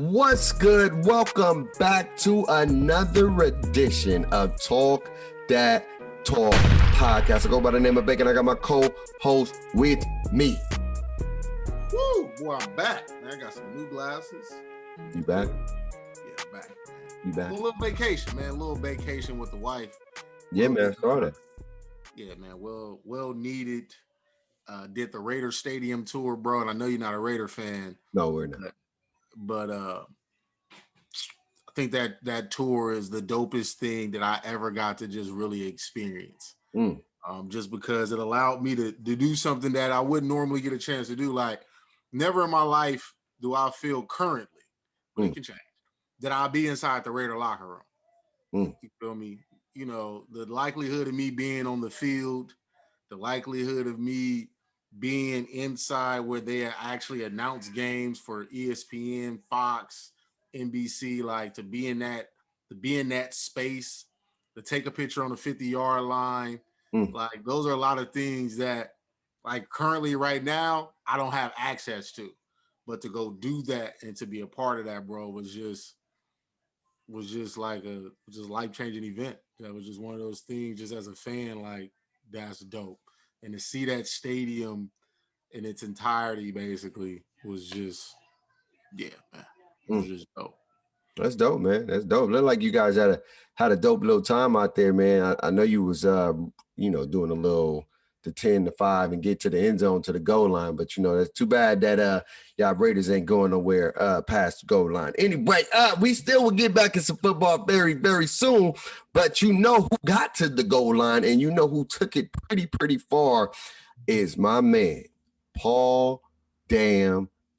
What's good? Welcome back to another edition of Dat Talk Podcast. I go by the name of Bacon. I got my co-host with me. Woo! Boy, I'm back. Man, I got some new glasses. You back? Yeah, back, man. You back? A little vacation, man. A little vacation with the wife. Yeah, man. Saw that. Yeah, man. Well needed. Did the Raider Stadium tour, bro. And I know you're not a Raider fan. No, we're not. But I think that tour is the dopest thing that I ever got to just really experience. Just because it allowed me to do something that I wouldn't normally get a chance to do. Like, never in my life do I feel currently, but it can change, that I'll be inside the Raider locker room. You feel me? You know, the likelihood of me being on the field, the likelihood of me being inside where they actually announce games for ESPN, Fox, NBC, like to be in that space, to take a picture on the 50-yard line. Like, those are a lot of things that, like, currently right now, I don't have access to. But to go do that and to be a part of that, bro, was just like a life-changing event. That was just one of those things, just as a fan, like, that's dope. And to see that stadium in its entirety, basically, was just, yeah, man. It was just dope. That's dope, man. That's dope. Looked like you guys had a dope little time out there, man. I know you was doing a little the 10 to 5 and get to the end zone to the goal line, but that's too bad that y'all Raiders ain't going nowhere past the goal line. Anyway, we still will get back in some football very, very soon, but you know who got to the goal line and you know who took it pretty far is my man, Paul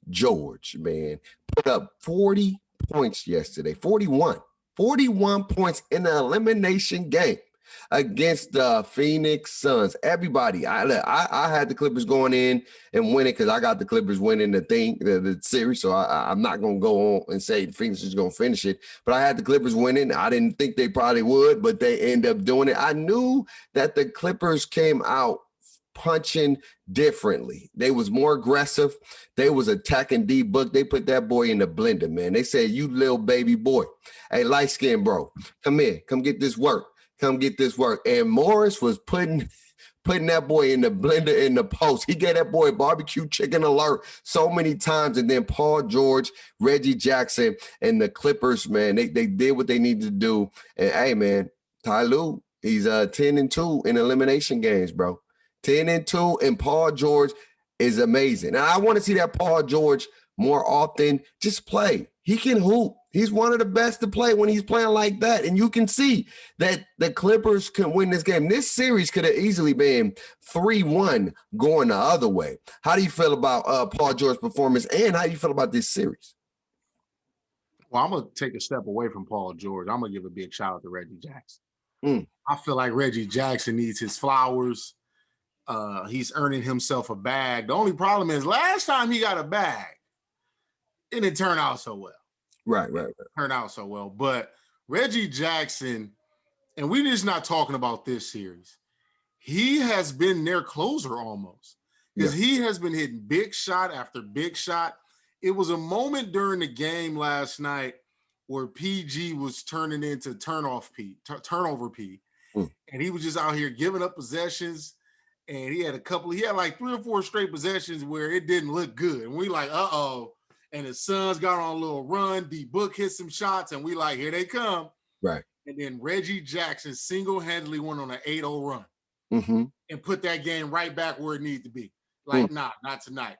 George, man. Put up 40 points yesterday, 41 points in the elimination game against the Phoenix Suns. Everybody, I had the Clippers going in and winning because I got the Clippers winning the series. So I'm not going to go on and say the Phoenix is going to finish it, but I had the Clippers winning. I didn't think they probably would, but they end up doing it. I knew that the Clippers came out punching differently. They was more aggressive. They was attacking D-Book. They put that boy in the blender, man. They said, you little baby boy. Hey, light skin bro, come here. Come get this work. And Morris was putting that boy in the blender in the post. He gave that boy barbecue chicken alert so many times. And then Paul George, Reggie Jackson, and the Clippers, man, they did what they needed to do. And hey, man, Ty Lue, he's 10-2 in elimination games, bro. 10-2, and Paul George is amazing. And I want to see that Paul George more often. Just play. He can hoop. He's one of the best to play when he's playing like that. And you can see that the Clippers can win this game. This series could have easily been 3-1 going the other way. How do you feel about Paul George's performance, and how do you feel about this series? Well, I'm going to take a step away from Paul George. I'm going to give a big shout out to Reggie Jackson. I feel like Reggie Jackson needs his flowers. He's earning himself a bag. The only problem is last time he got a bag, it didn't turn out so well. Right. Turned out so well. But Reggie Jackson, and we're just not talking about this series, he has been their closer almost. Because he has been hitting big shot after big shot. It was a moment during the game last night where PG was turning into turnover P. And he was just out here giving up possessions. And he had like 3 or 4 straight possessions where it didn't look good. And we like, uh-oh. And the Suns got on a little run. D-Book hit some shots, and we like, here they come. Right. And then Reggie Jackson single-handedly went on an 8-0 run and put that game right back where it needed to be. Like, nah, not tonight.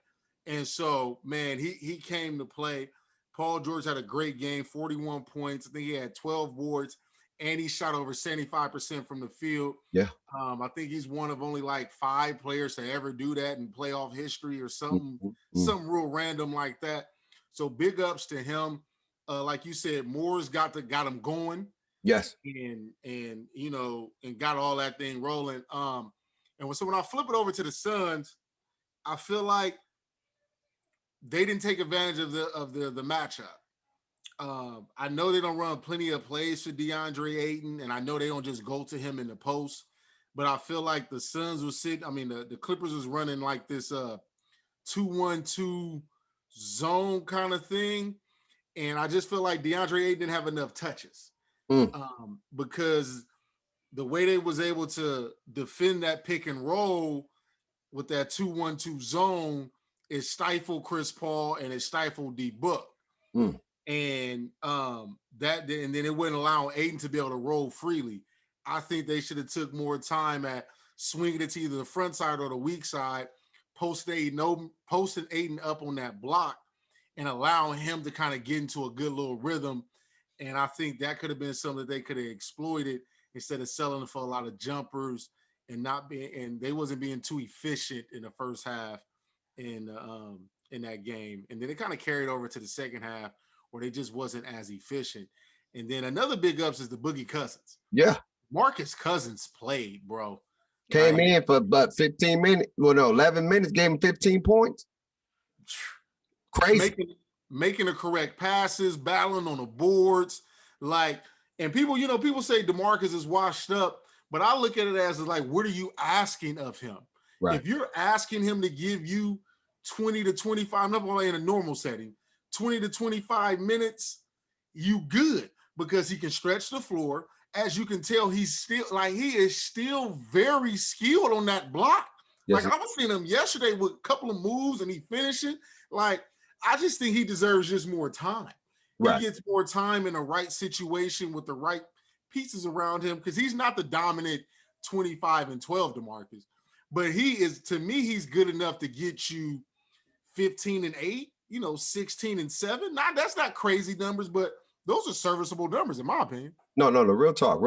And so, man, he came to play. Paul George had a great game, 41 points. I think he had 12 boards, and he shot over 75% from the field. Yeah. I think he's one of only like 5 players to ever do that in playoff history or something real random like that. So big ups to him. Like you said, Moore's got him going. Yes. And got all that thing rolling. And so when I flip it over to the Suns, I feel like they didn't take advantage of the matchup. I know they don't run plenty of plays for DeAndre Ayton, and I know they don't just go to him in the post, but I feel like the Suns was the Clippers was running like this 2-1-2 zone kind of thing. And I just feel like DeAndre Ayton didn't have enough touches because the way they was able to defend that pick and roll with that 2-1-2 zone is stifle Chris Paul and it stifled D Book. And and then it wouldn't allow Ayton to be able to roll freely. I think they should have took more time at swinging it to either the front side or the weak side, posted Ayton up on that block and allowing him to kind of get into a good little rhythm. And I think that could have been something that they could have exploited instead of selling for a lot of jumpers and they wasn't being too efficient in the first half in that game. And then it kind of carried over to the second half where they just wasn't as efficient. And then another big ups is the Boogie Cousins. Yeah. Marcus Cousins played, bro. Came in for about 15 minutes. Well, no, 11 minutes, gave him 15 points. Crazy. Making the correct passes, battling on the boards. And people say DeMarcus is washed up, but I look at it as like, what are you asking of him? Right. If you're asking him to give you 20 to 25, not only in a normal setting, 20 to 25 minutes, you good because he can stretch the floor. As you can tell, he is still very skilled on that block. Yes, I was seeing him yesterday with a couple of moves and he finishing. I just think he deserves just more time. Right. He gets more time in the right situation with the right pieces around him because he's not the dominant 25 and 12 DeMarcus. But to me, he's good enough to get you 15 and 8, 16 and 7. Now, that's not crazy numbers, but those are serviceable numbers in my opinion. No, real talk.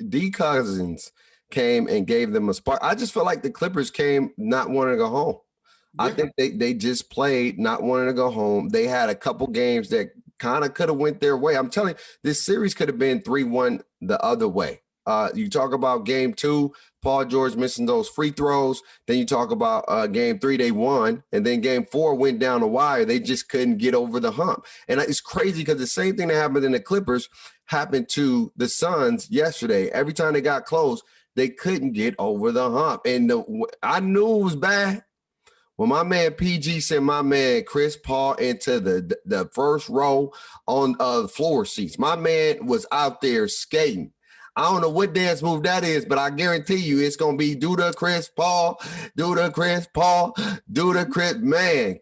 D Cousins came and gave them a spark. I just feel like the Clippers came not wanting to go home. Yeah. I think they just played not wanting to go home. They had a couple games that kind of could have went their way. I'm telling you, this series could have been 3-1 the other way. You talk about game 2, Paul George missing those free throws. Then you talk about game 3, they won. And then game 4 went down the wire. They just couldn't get over the hump. And it's crazy because the same thing that happened in the Clippers happened to the Suns yesterday. Every time they got close, they couldn't get over the hump. And I knew it was bad when my man PG sent my man Chris Paul into the first row on floor seats. My man was out there skating. I don't know what dance move that is, but I guarantee you it's going to be do the Chris Paul. Man,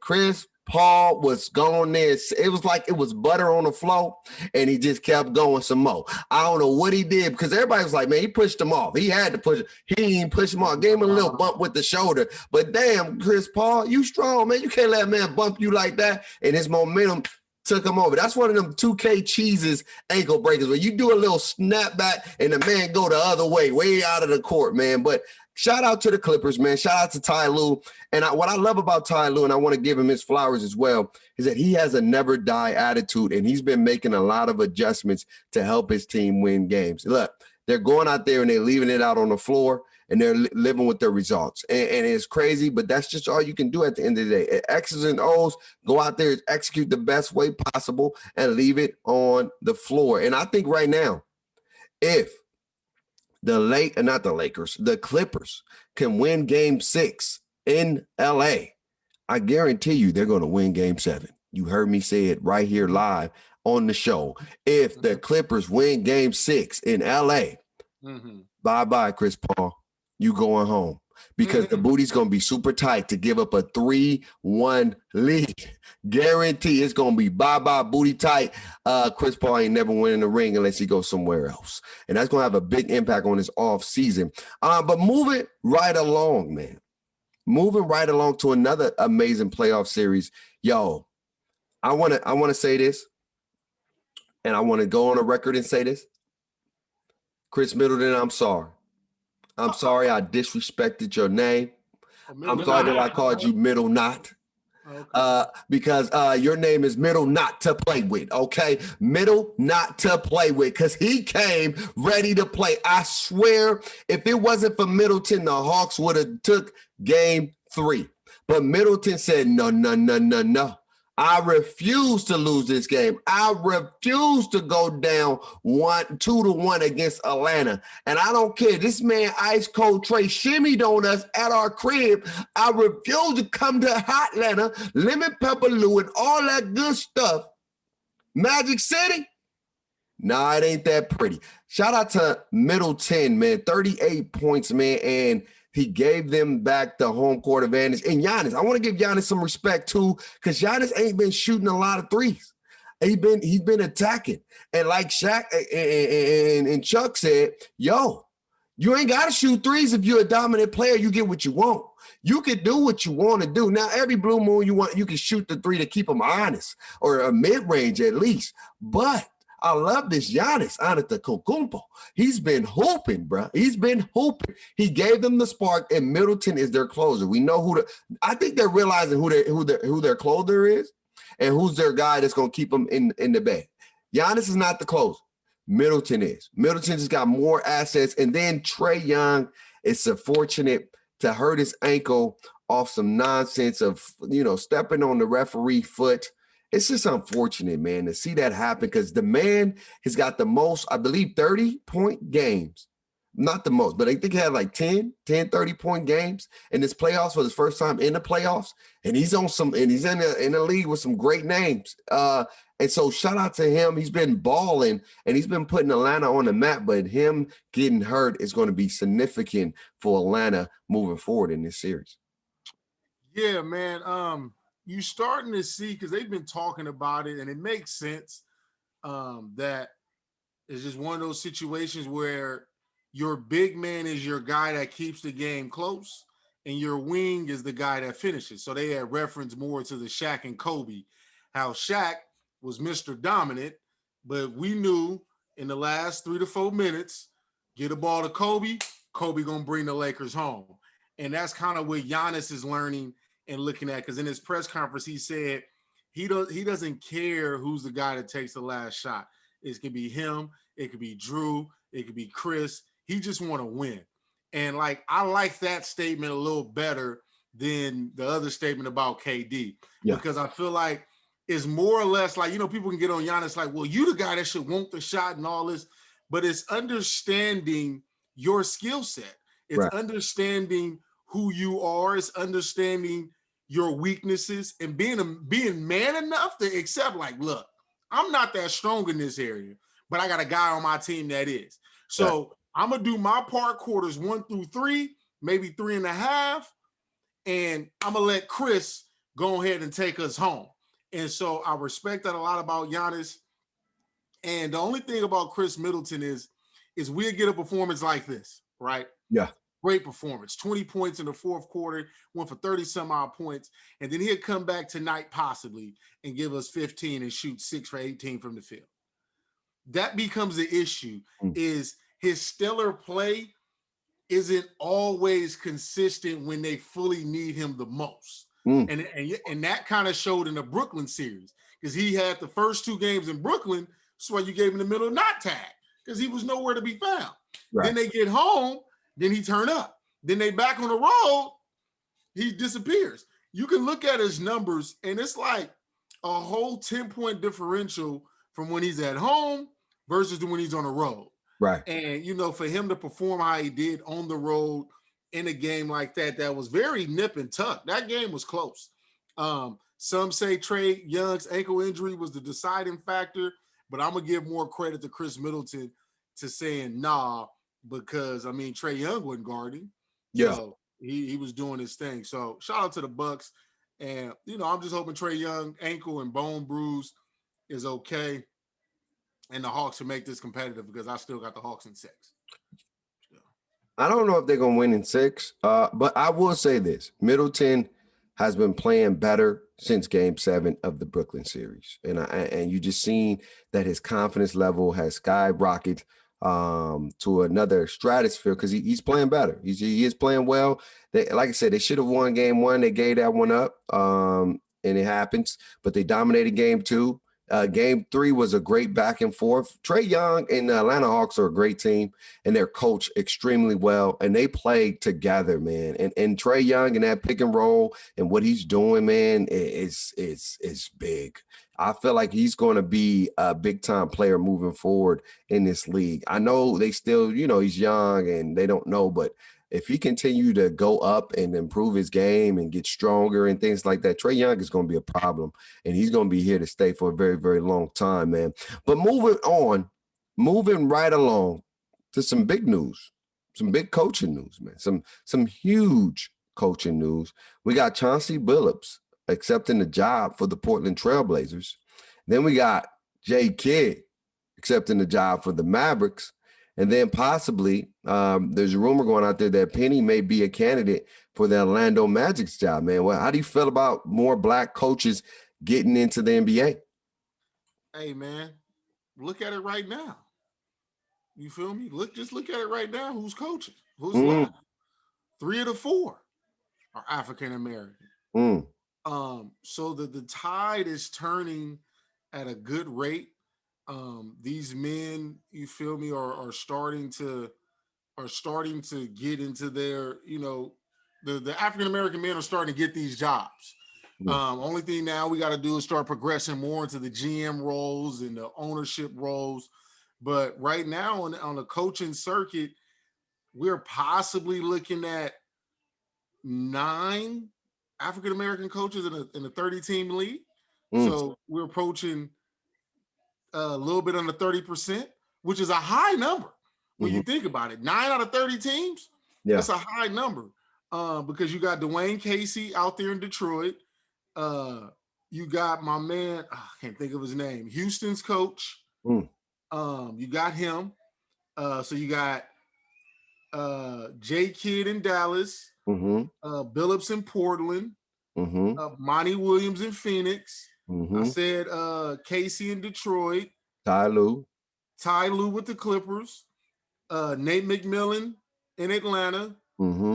Chris Paul was going there. It was like it was butter on the floor, and he just kept going some more. I don't know what he did because everybody was like, man, he pushed him off. He had to push him. He didn't push him off. Gave him a little bump with the shoulder. But damn, Chris Paul, you strong, man. You can't let a man bump you like that. And his momentum took him over. That's one of them 2K cheeses ankle breakers where you do a little snap back and the man go the other way, way out of the court, man. But shout out to the Clippers, man. Shout out to Ty Lue. And what I love about Ty Lue, and I want to give him his flowers as well, is that he has a never die attitude, and he's been making a lot of adjustments to help his team win games. Look, they're going out there and they're leaving it out on the floor, and they're living with their results. And it's crazy, but that's just all you can do at the end of the day. X's and O's, go out there, execute the best way possible, and leave it on the floor. And I think right now, if the Clippers can win game 6 in LA, I guarantee you they're going to win game 7. You heard me say it right here live on the show. If the Clippers win game 6 in LA, bye-bye, Chris Paul. You going home because the booty's going to be super tight to give up a 3-1 lead. Guarantee it's going to be bye-bye booty tight. Chris Paul ain't never winning the ring unless he goes somewhere else. And that's going to have a big impact on his off season. But moving right along, man. Moving right along to another amazing playoff series. Yo, I want to say this, and I want to go on a record and say this. Chris Middleton, I'm sorry. I'm sorry I disrespected your name. I'm sorry that I called you Middle Knot. Okay. Because your name is Middle Not to play with, okay? Middle Not to play with, because he came ready to play. I swear, if it wasn't for Middleton, the Hawks would have took game 3. But Middleton said, no. I refuse to lose this game. I refuse to go down 2-1 against Atlanta. And I don't care. This man, Ice Cold Trey, shimmied on us at our crib. I refuse to come to Hotlanta, Lemon Pepper Lou, and all that good stuff Magic City? Nah, it ain't that pretty. Shout out to Middleton, man. 38 points, man, and he gave them back the home court advantage. And Giannis, I want to give Giannis some respect too, because Giannis ain't been shooting a lot of threes. He's been attacking. And like Shaq and Chuck said, yo, you ain't got to shoot threes if you're a dominant player. You get what you want. You can do what you want to do. Now, every blue moon you can shoot the three to keep them honest, or a mid-range at least. But I love this Giannis Antetokounmpo. He's been hooping, bro. He's been hooping. He gave them the spark, and Middleton is their closer. We know I think they're realizing who their closer is, and who's their guy that's going to keep them in the bag. Giannis is not the closer. Middleton is. Middleton just got more assets, and then Trae Young is so fortunate to hurt his ankle off some nonsense of stepping on the referee foot. It's just unfortunate, man, to see that happen, because the man has got the most, I believe, 30-point games. Not the most, but I think he had like 10, 30-point games in his playoffs for his first time in the playoffs. And he's in the league with some great names. And so shout out to him. He's been balling, and he's been putting Atlanta on the map, but him getting hurt is going to be significant for Atlanta moving forward in this series. Yeah, man. You starting to see, because they've been talking about it, and it makes sense that it's just one of those situations where your big man is your guy that keeps the game close, and your wing is the guy that finishes. So they had reference more to the Shaq and Kobe, how Shaq was Mr. Dominant, but we knew in the last 3 to 4 minutes, get a ball to Kobe gonna bring the Lakers home. And that's kind of what Giannis is learning and looking at, because in his press conference, he said he doesn't care who's the guy that takes the last shot. It could be him, it could be Drew, it could be Chris. He just want to win. And I like that statement a little better than the other statement about KD, because I feel like it's more or less people can get on Giannis well, you the guy that should want the shot and all this, but it's understanding your skill set. It's understanding who you are. It's understanding your weaknesses and being man enough to accept, look, I'm not that strong in this area, but I got a guy on my team that is. So I'm going to do my part quarters 1 through 3, maybe 3.5, and I'm going to let Chris go ahead and take us home. And so I respect that a lot about Giannis. And the only thing about Chris Middleton is we'll get a performance like this, right? Yeah. Great performance. 20 points in the fourth quarter, went for 30-some odd points. And then he'll come back tonight possibly and give us 15 and shoot 6 for 18 from the field. That becomes the issue, is his stellar play isn't always consistent when they fully need him the most. And that kind of showed in the Brooklyn series, because he had the first 2 games in Brooklyn. That's why you gave him the middle not tag, because he was nowhere to be found. Right. Then they get home, then he turned up. Then they back on the road, he disappears. You can look at his numbers, and it's like a whole 10-point differential from when he's at home versus when he's on the road. Right. And, for him to perform how he did on the road in a game like that was very nip and tuck. That game was close. Some say Trae Young's ankle injury was the deciding factor, but I'm going to give more credit to Chris Middleton to saying nah, because, Trae Young wasn't guarding. Yeah. So he was doing his thing. So shout out to the Bucks. And, I'm just hoping Trae Young ankle and bone bruise is okay, and the Hawks will make this competitive, because I still got the Hawks in 6. I don't know if they're going to win in 6, but I will say this. Middleton has been playing better since Game 7 of the Brooklyn series. And you just seen that his confidence level has skyrocketed to another stratosphere, because he's playing better. He is playing well. Like I said, they should have won Game 1. They gave that one up, and it happens. But they dominated Game 2. Game 3 was a great back and forth. Trae Young and the Atlanta Hawks are a great team, and they're coached extremely well, and they play together, man. And Trae Young and that pick and roll and what he's doing, man, is big. I feel like he's going to be a big-time player moving forward in this league. I know they still, he's young and they don't know, but if he continue to go up and improve his game and get stronger and things like that, Trae Young is going to be a problem, and he's going to be here to stay for a very, very long time, man. But moving right along to some big news, some big coaching news, man. Some huge coaching news. We got Chauncey Billups accepting the job for the Portland Trailblazers. Then we got Jay Kidd accepting the job for the Mavericks. And then possibly there's a rumor going out there that Penny may be a candidate for the Orlando Magic's job, man. Well, how do you feel about more black coaches getting into the NBA? Hey, man, look at it right now. You feel me? Just look at it right now. Who's coaching? Who's left? 3 of the 4 are African American. So the tide is turning at a good rate. These men, you feel me, are starting to get into their, the African American men are starting to get these jobs. Only thing now we got to do is start progressing more into the GM roles and the ownership roles. But right now on the coaching circuit, we're possibly looking at 9 African American coaches in a 30-team league. So we're approaching a little bit under 30%, which is a high number when you think about it. 9 out of 30 teams, that's a high number because you got Dwayne Casey out there in Detroit. You got my man, I can't think of his name, Houston's coach. You got him. So you got Jay Kidd in Dallas, Billups in Portland, Monty Williams in Phoenix. I said Casey in Detroit. Ty Lue with the Clippers. Nate McMillan in Atlanta.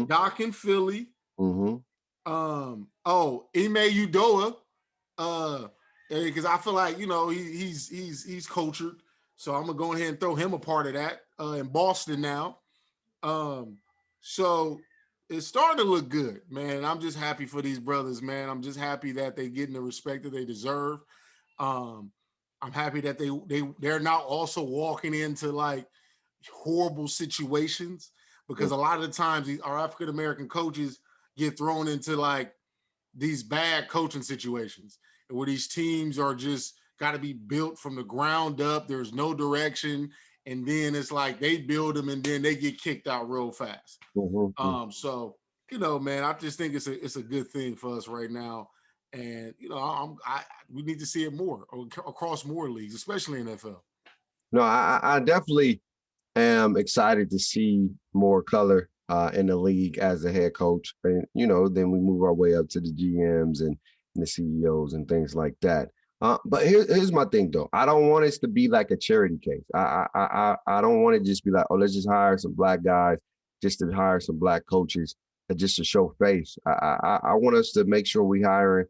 Doc in Philly. Ime Udoka. Because I feel like, he's cultured. So I'm gonna go ahead and throw him a part of that in Boston now. So it's starting to look good, man. I'm just happy for these brothers, man. I'm just happy that they're getting the respect that they deserve. I'm happy that they're not also walking into like horrible situations, because a lot of the times our African American coaches get thrown into like these bad coaching situations where these teams are just got to be built from the ground up. There's no direction. And then it's like they build them and then they get kicked out real fast. So, man, I just think it's a good thing for us right now. And, we need to see it more across more leagues, especially in NFL. No, I definitely am excited to see more color in the league as a head coach. And, then we move our way up to the GMs and the CEOs and things like that. But here's my thing, though. I don't want us to be like a charity case. I don't want to just be like, oh, let's just hire some black guys, just to hire some black coaches, just to show face. I want us to make sure we hire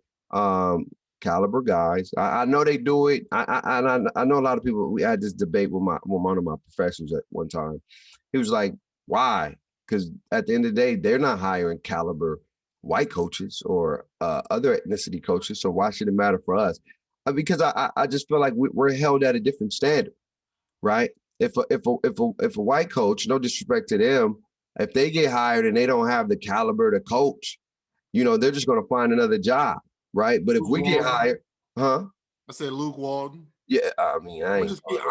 caliber guys. I know they do it. I know a lot of people. We had this debate with one of my professors at one time. He was like, why? Because at the end of the day, they're not hiring caliber white coaches or other ethnicity coaches. So why should it matter for us? Because I just feel like we're held at a different standard, right? If a white coach, no disrespect to them, if they get hired and they don't have the caliber to coach, they're just going to find another job, right? But if we get hired, I said Luke Walton. Yeah, I mean,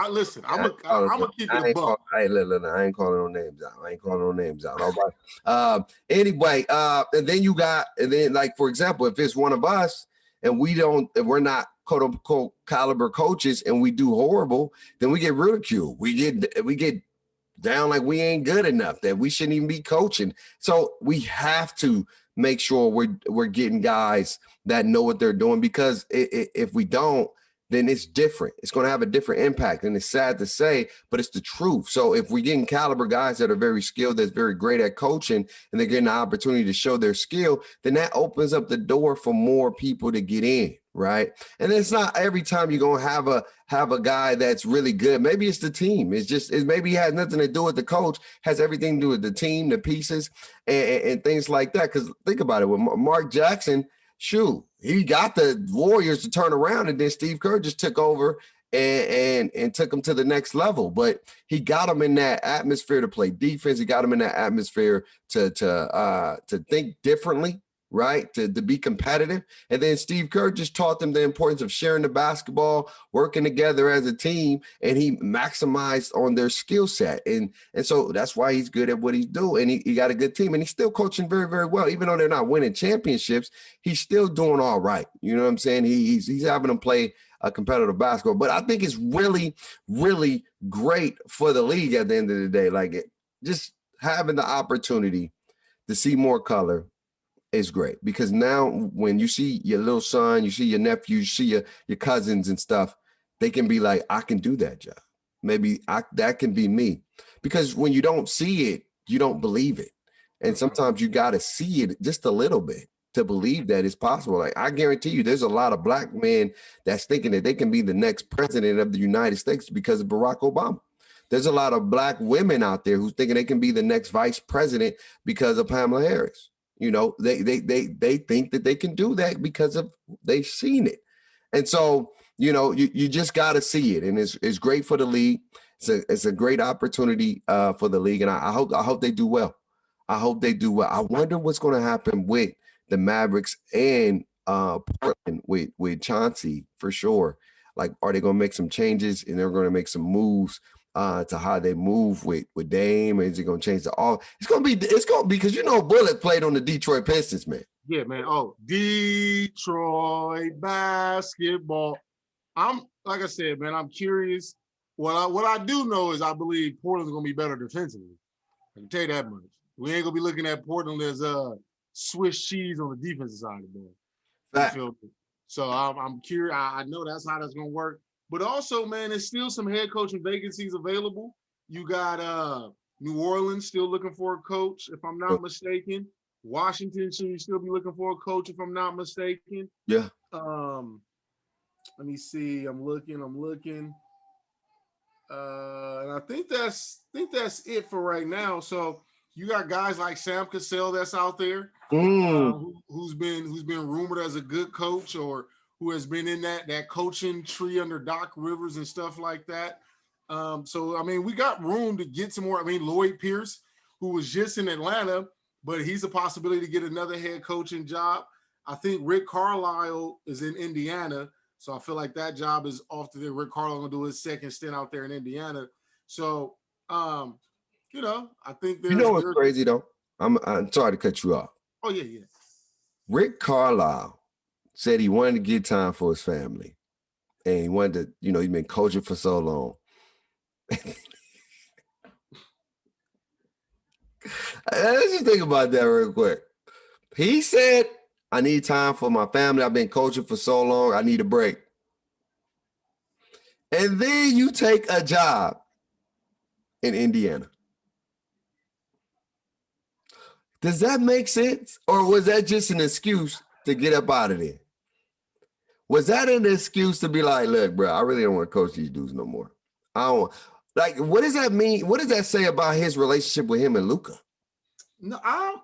listen. I'm gonna keep it a buck. Hey, look, I ain't calling no names out. All right. Anyway, and then like, for example, if it's one of us and if we're not quote unquote caliber coaches and we do horrible, then we get ridiculed. We get down like we ain't good enough, that we shouldn't even be coaching. So we have to make sure we're getting guys that know what they're doing, because if we don't, then it's different. It's going to have a different impact. And it's sad to say, but it's the truth. So if we're getting caliber guys that are very skilled, that's very great at coaching, and they're getting the opportunity to show their skill, then that opens up the door for more people to get in, right? And it's not every time you're going to have a guy that's really good. Maybe it's the team. Maybe it has nothing to do with the coach, has everything to do with the team, the pieces, and things like that. Because think about it, with Mark Jackson, he got the Warriors to turn around, and then Steve Kerr just took over and took him to the next level. But he got him in that atmosphere to play defense. He got him in that atmosphere to think differently, right? To be competitive. And then Steve Kerr just taught them the importance of sharing the basketball, working together as a team, and he maximized on their skill set. And so that's why he's good at what he's doing. And he got a good team, and he's still coaching very, very well. Even though they're not winning championships, he's still doing all right. You know what I'm saying? He's having them play a competitive basketball. But I think it's really, really great for the league at the end of the day. Like, just having the opportunity to see more color is great, because now when you see your little son, you see your nephew, you see your cousins and stuff, they can be like, I can do that job. Maybe that can be me. Because when you don't see it, you don't believe it. And sometimes you got to see it just a little bit to believe that it's possible. Like, I guarantee you, there's a lot of black men that's thinking that they can be the next president of the United States because of Barack Obama. There's a lot of black women out there who's thinking they can be the next vice president because of Pamela Harris. You know, they think that they can do that because of they've seen it. And so, you know, you just got to see it. And it's great for the league. It's a great opportunity for the league. And I hope they do well. I hope they do well. I wonder what's going to happen with the Mavericks and Portland with Chauncey, for sure. Like, are they going to make some changes, and they're going to make some moves to how they move with Dame? Is it going to change the all? It's going to be because, you know, Bullock played on the Detroit Pistons, man. Yeah, man. Oh, Detroit basketball. I'm, like I said, man, I'm curious. What I do know is I believe Portland's going to be better defensively. I can tell you that much. We ain't going to be looking at Portland as Swiss cheese on the defensive side of the ball. So I'm curious. I know that's how that's going to work. But also, man, there's still some head coaching vacancies available. You got New Orleans still looking for a coach, if I'm not mistaken. Washington should still be looking for a coach, if I'm not mistaken. Yeah. Let me see. I'm looking. And I think that's it for right now. So you got guys like Sam Cassell that's out there, who's been rumored as a good coach, or who has been in that coaching tree under Doc Rivers and stuff like that. So, I mean, we got room to get some more. I mean, Lloyd Pierce, who was just in Atlanta, but he's a possibility to get another head coaching job. I think Rick Carlisle is in Indiana, so I feel like that job is off to there. Rick Carlisle going to do his second stint out there in Indiana. So, you know, I think there's... You know what's crazy, though? I'm sorry to cut you off. Oh, yeah. Rick Carlisle said he wanted to get time for his family. And he wanted to, you know, he's been coaching for so long. Let's just think about that real quick. He said, I need time for my family. I've been coaching for so long. I need a break. And then you take a job in Indiana. Does that make sense? Or was that just an excuse to get up out of there? Was that an excuse to be like, look, bro, I really don't want to coach these dudes no more? I don't. Like, what does that mean? What does that say about his relationship with him and Luka? No, I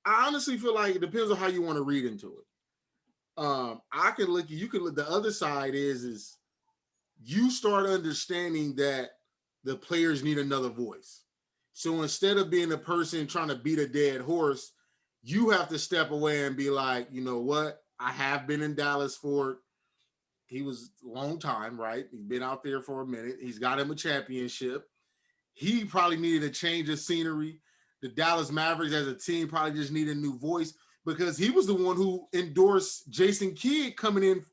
honestly feel like it depends on how you want to read into it. The other side is you start understanding that the players need another voice. So instead of being a person trying to beat a dead horse, you have to step away and be like, you know what? I have been in Dallas he was a long time, right? He's been out there for a minute. He's got him a championship. He probably needed a change of scenery. The Dallas Mavericks as a team probably just need a new voice, because he was the one who endorsed Jason Kidd coming in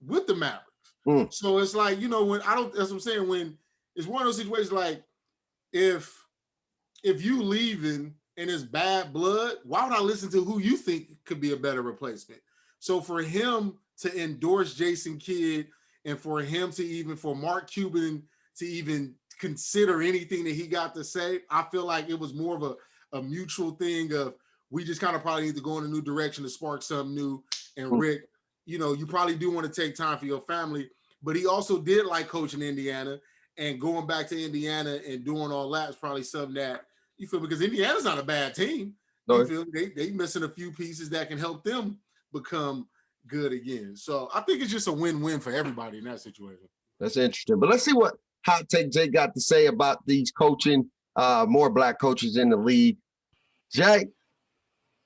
with the Mavericks. So it's like, you know, that's what I'm saying, when it's one of those situations like, if you leaving and it's bad blood, why would I listen to who you think could be a better replacement? So for him to endorse Jason Kidd, and for Mark Cuban to even consider anything that he got to say, I feel like it was more of a mutual thing of, we just kind of probably need to go in a new direction to spark something new. And Rick, you know, you probably do want to take time for your family, but he also did like coaching Indiana, and going back to Indiana and doing all that is probably something that you feel, because Indiana's not a bad team. No. You feel they missing a few pieces that can help them become, good again. So I think it's just a win-win for everybody in that situation. That's interesting. But let's see what Hottakejay got to say about these coaching, more black coaches in the league. Jay,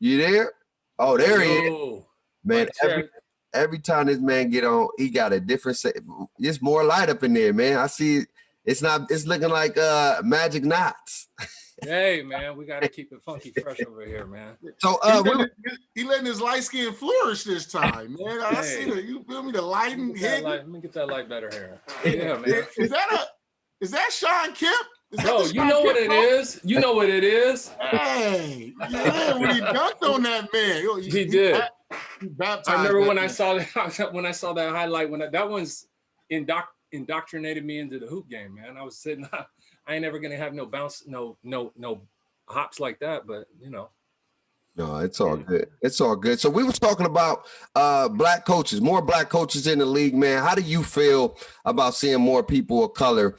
you there? Oh, there he is. Man, every time this man get on, he got a different set. It's more light up in there, man. I see it's looking like magic knots. Hey, man, we got to keep it funky fresh over here, man. So he letting his light skin flourish this time, man. I see that. You feel me? The lighting hit. Let me get that light better here. Yeah, man. Is that Sean Kemp? No, you know what it is. You know what it is. Hey, yeah, when he dunked on that man, he did. Baptized. I remember when I saw that highlight. That one's indoctrinated me into the hoop game, man. I was sitting. I ain't never gonna have no bounce, no hops like that. But you know. No, it's all good. It's all good. So we was talking about black coaches, more black coaches in the league, man. How do you feel about seeing more people of color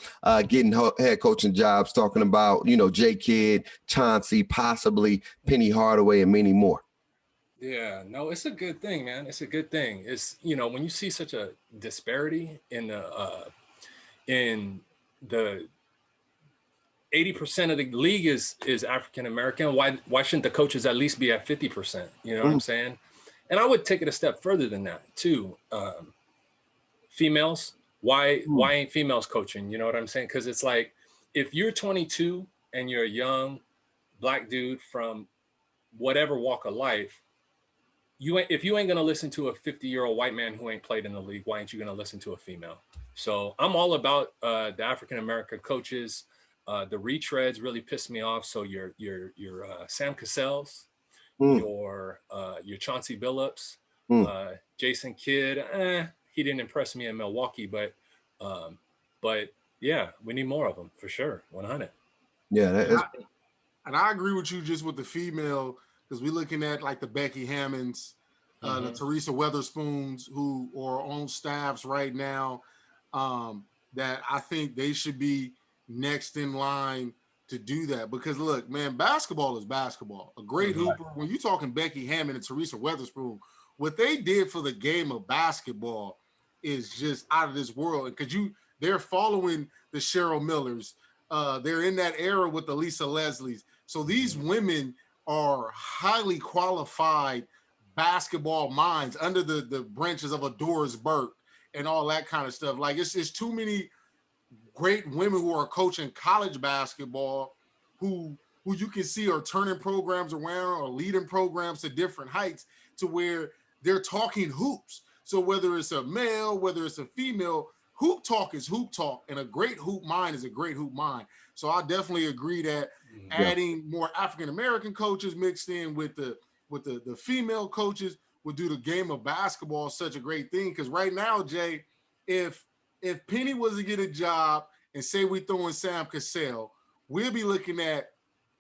getting head coaching jobs? Talking about, J. Kidd, Chauncey, possibly Penny Hardaway, and many more. Yeah, no, it's a good thing, man. It's a good thing. It's, when you see such a disparity in the 80% of the league is African American. Why shouldn't the coaches at least be at 50%? You know what I'm saying? And I would take it a step further than that too. Females, why ain't females coaching? You know what I'm saying? Because it's like, if you're 22 and you're a young black dude from whatever walk of life, if you ain't gonna listen to a 50-year-old white man who ain't played in the league, why ain't you gonna listen to a female? So I'm all about the African American coaches. The retreads really pissed me off. So your Sam Cassells, your Chauncey Billups, Jason Kidd. He didn't impress me in Milwaukee, but yeah, we need more of them for sure. 100. Yeah, and I agree with you just with the female, because we're looking at like the Becky Hammonds, the Teresa Weatherspoons, who are on staffs right now, that I think they should be next in line to do that. Because look, man, basketball is basketball. A great hooper, when you're talking Becky Hammond and Teresa Weatherspoon, what they did for the game of basketball is just out of this world. Because they're following the Cheryl Millers. They're in that era with the Lisa Leslies. So these women are highly qualified basketball minds under the branches of a Doris Burke and all that kind of stuff. Like it's too many great women who are coaching college basketball who you can see are turning programs around or leading programs to different heights to where they're talking hoops. So whether it's a male, whether it's a female, hoop talk is hoop talk, and a great hoop mind is a great hoop mind. So I definitely agree that adding more African-American coaches mixed in with the female coaches would do the game of basketball such a great thing. Because right now, Jay, if Penny was to get a job and say we throw in Sam Cassell, we'll be looking at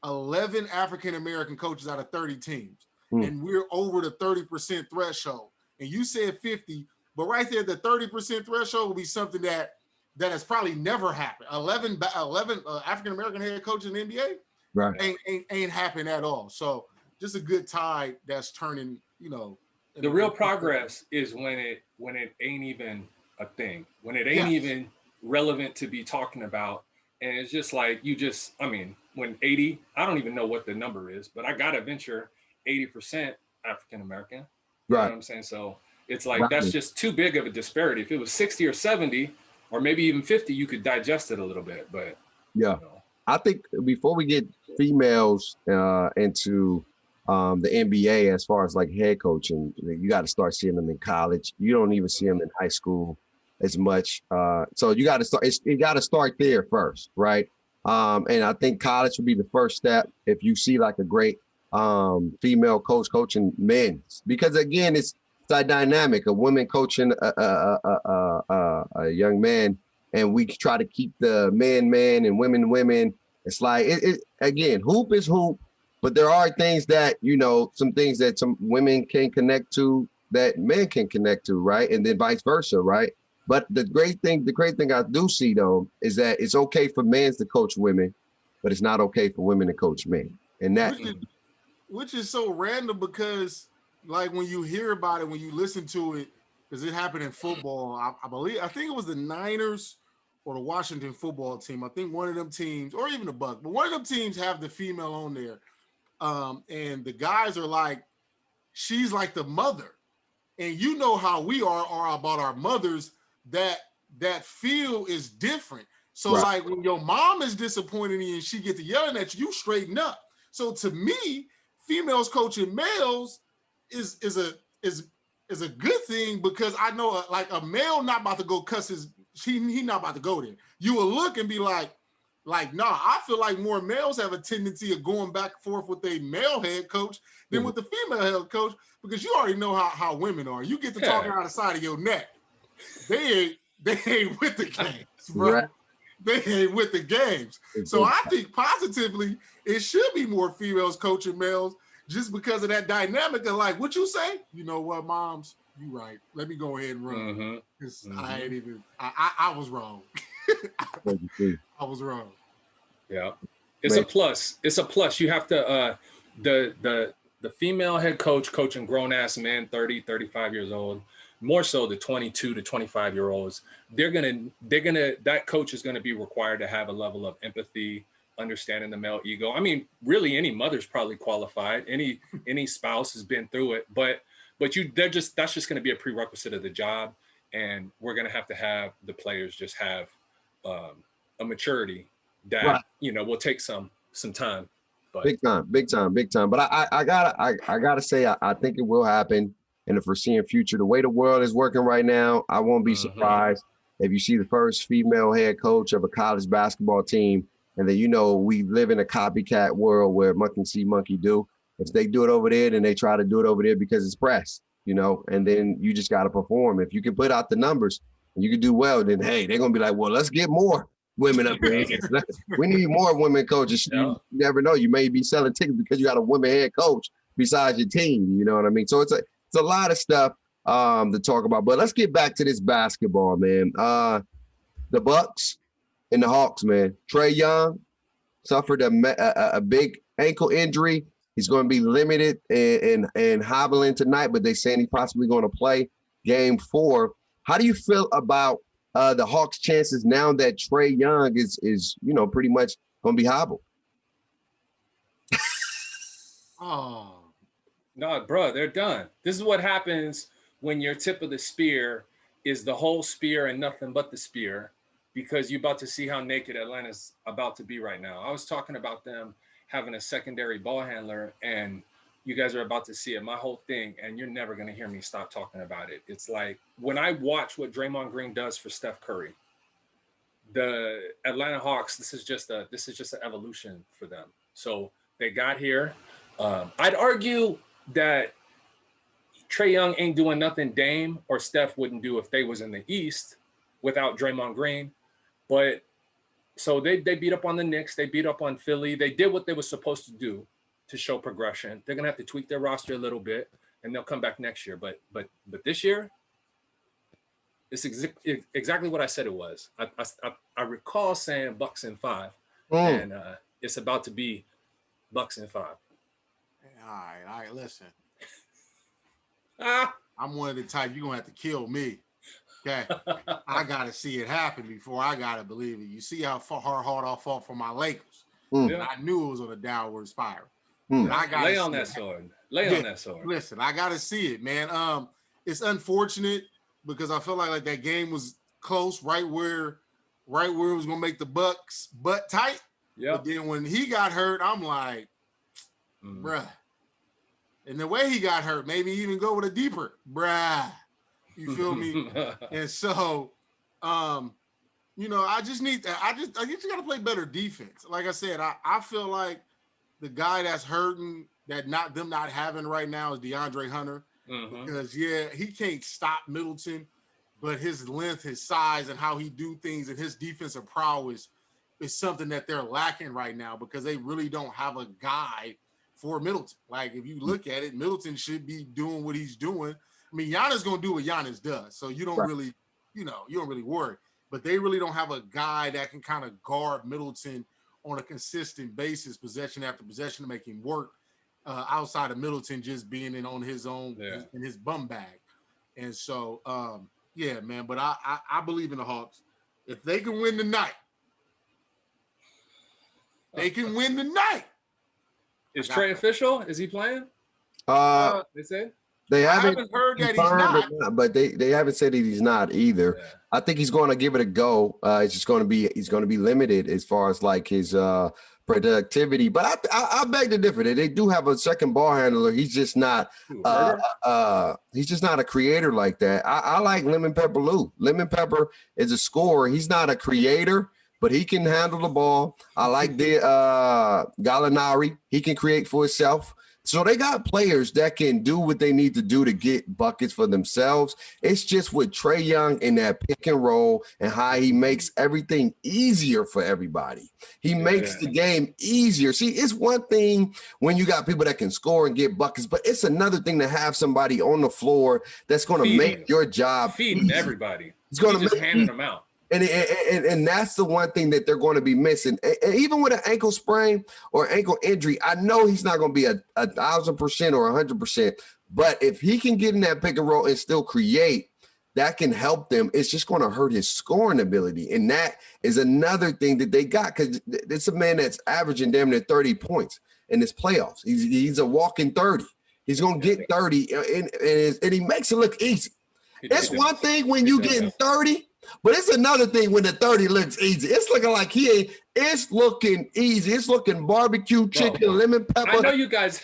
11 African-American coaches out of 30 teams. And we're over the 30% threshold. And you said 50, but right there, the 30% threshold will be something that has probably never happened. 11 African-American head coaches in the NBA right. ain't happened at all. So just a good tide that's turning, the real progress is when it ain't even a thing, when it ain't even relevant to be talking about. And it's just like, when 80, I don't even know what the number is, but I got to venture 80% African-American. You know what I'm saying? So it's like, that's just too big of a disparity. If it was 60 or 70, or maybe even 50, you could digest it a little bit, but. I think before we get females into the NBA, as far as like head coaching, you got to start seeing them in college. You don't even see them in high school as much. So you got to start. You got to start there first, right? And I think college would be the first step if you see like a great female coach coaching men, because again, it's that dynamic of women coaching a young man, and we try to keep the man and women. It's like it again, hoop is hoop. But there are things that, some things that some women can connect to that men can connect to, right? And then vice versa, right? But the great thing I do see, though, is that it's okay for men to coach women, but it's not okay for women to coach men. And that, which is so random because, like when you hear about it, when you listen to it, because it happened in football. I think it was the Niners or the Washington football team. I think one of them teams, or even the Bucs, but one of them teams have the female on there. And the guys are like, she's like the mother. And you know how we are about our mothers, that feel is different. So like when your mom is disappointed in you and she get to yelling at you, you straighten up. So to me, females coaching males is a good thing, because I know like a male not about to go cuss he not about to go there. You will look and be like, nah, I feel like more males have a tendency of going back and forth with a male head coach than with the female head coach, because you already know how women are. You get to talking out the side of your neck. They ain't with the games, bro. Right. They ain't with the games. So I think positively it should be more females coaching males, just because of that dynamic of like, what you say? You know what, moms? You right. Let me go ahead and run. Because I ain't even. I was wrong. I was wrong. Yeah, it's a plus. It's a plus. You have to the female head coach coaching grown ass men, 30, 35 years old, more so the 22 to 25 year olds. That coach is gonna be required to have a level of empathy, understanding the male ego. I mean, really, any mother's probably qualified. Any spouse has been through it, but that's just gonna be a prerequisite of the job, and we're gonna have the players just have a maturity that will take some time. But big time. But I gotta say, I think it will happen in the foreseeing future. The way the world is working right now, I won't be surprised if you see the first female head coach of a college basketball team, and then we live in a copycat world where monkey see, monkey do. If they do it over there, then they try to do it over there because it's press, and then you just got to perform. If you can put out the numbers and you can do well, then hey, they're gonna be like, well, let's get more women up here. We need more women coaches. Yeah. You never know. You may be selling tickets because you got a woman head coach besides your team. You know what I mean? So it's a lot of stuff to talk about. But let's get back to this basketball, man. The Bucks and the Hawks, man. Trae Young suffered a big ankle injury. He's going to be limited and hobbling tonight, but they're saying he's possibly going to play Game 4. How do you feel about the Hawks' chances now that Trae Young is pretty much going to be hobbled? Oh. No, bro, they're done. This is what happens when your tip of the spear is the whole spear and nothing but the spear, because you're about to see how naked Atlanta's about to be right now. I was talking about them having a secondary ball handler, and you guys are about to see it. My whole thing, and you're never going to hear me stop talking about it. It's like when I watch what Draymond Green does for Steph Curry, the Atlanta Hawks, this is just an evolution for them. So they got here. I'd argue that Trae Young ain't doing nothing Dame or Steph wouldn't do if they was in the East without Draymond Green. But so they beat up on the Knicks. They beat up on Philly. They did what they were supposed to do to show progression. They're going to have to tweak their roster a little bit, and they'll come back next year. But this year, it's exactly what I said it was. I recall saying Bucks in 5, and it's about to be Bucks in 5. All right, listen. I'm one of the type, you're going to have to kill me. Okay? I got to see it happen before I got to believe it. You see how hard I fought for my Lakers. And I knew it was on a downward spiral. Lay on that sword. Listen, I got to see it, man. It's unfortunate because I felt like that game was close, right where it was going to make the Bucks butt tight. Yeah. But then when he got hurt, I'm like, bruh. And the way he got hurt, maybe even go with a deeper, bruh. You feel me? And so, I just got to play better defense. Like I said, I feel like the guy that's hurting that not having right now is DeAndre Hunter. Because he can't stop Middleton, but his length, his size, and how he do things and his defensive prowess is something that they're lacking right now because they really don't have a guy for Middleton. Like if you look at it, Middleton should be doing what he's doing. I mean, Giannis gonna do what Giannis does, so you don't really, you don't really worry. But they really don't have a guy that can kind of guard Middleton on a consistent basis, possession after possession, to make him work. outside of Middleton just being on his own in his bum bag. And so, yeah, man. But I believe in the Hawks. If they can win tonight, they can win tonight. Is Trey official? Is he playing? They said they I haven't heard that he's not, but they haven't said that he's not either. Yeah. I think he's going to give it a go. It's just going to be he's going to be limited as far as like his productivity. But I beg to differ. They do have a second ball handler. He's just not he's just not a creator like that. I like Lemon Pepper Lou. Lemon Pepper is a scorer. He's not a creator, but he can handle the ball. I like the Gallinari. He can create for himself. So they got players that can do what they need to do to get buckets for themselves. It's just with Trae Young in that pick and roll and how he makes everything easier for everybody. He makes the game easier. See, it's one thing when you got people that can score and get buckets, but it's another thing to have somebody on the floor that's going to make your job feeding easy. Everybody. It's going to just handing them out. And that's the one thing that they're going to be missing. And even with an ankle sprain or ankle injury, I know he's not going to be 1,000% or 100%. But if he can get in that pick and roll and still create, that can help them. It's just going to hurt his scoring ability. And that is another thing that they got, because it's a man that's averaging damn near 30 points in his playoffs. He's a walking 30. He's going to get 30, and he makes it look easy. It's one thing when you getting 30, but it's another thing when the 30 looks easy. It's looking like it's looking easy. It's looking barbecue chicken, lemon pepper. I know you guys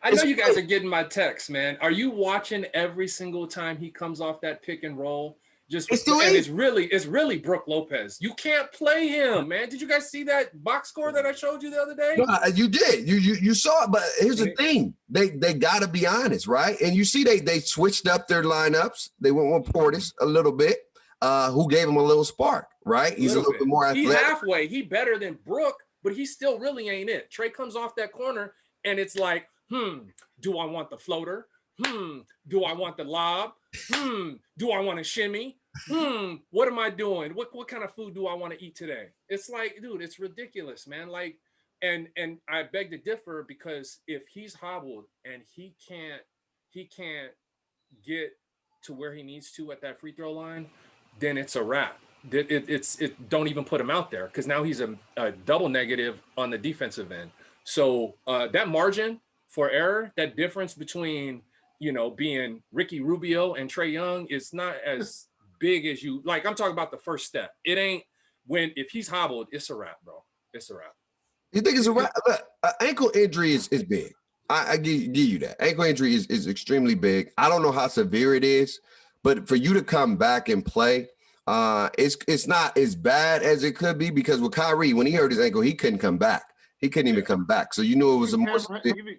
are getting my text, man. Are you watching every single time he comes off that pick and roll? It's really Brook Lopez. You can't play him, man. Did you guys see that box score that I showed you the other day? No, you did. You saw it, but here's the thing. They got to be honest, right? And you see they switched up their lineups. They went with Portis a little bit. Who gave him a little spark, right? He's a little bit more athletic. He's halfway. He better than Brook, but he still really ain't it. Trey comes off that corner, and it's like, do I want the floater? Do I want the lob? Do I want to shimmy? What am I doing? What kind of food do I want to eat today? It's like, dude, it's ridiculous, man. Like, and I beg to differ, because if he's hobbled and he can't get to where he needs to at that free throw line, then it's a wrap. Don't even put him out there, because now he's a double negative on the defensive end. So that margin for error, that difference between, being Ricky Rubio and Trae Young is not as big as you like. I'm talking about the first step. It ain't if he's hobbled, it's a wrap, bro. It's a wrap. You think it's a wrap? Ankle injury is big. I give you that. Ankle injury is extremely big. I don't know how severe it is, but for you to come back and play, it's not as bad as it could be, because with Kyrie, when he hurt his ankle, he couldn't come back. He couldn't even come back. So you knew it was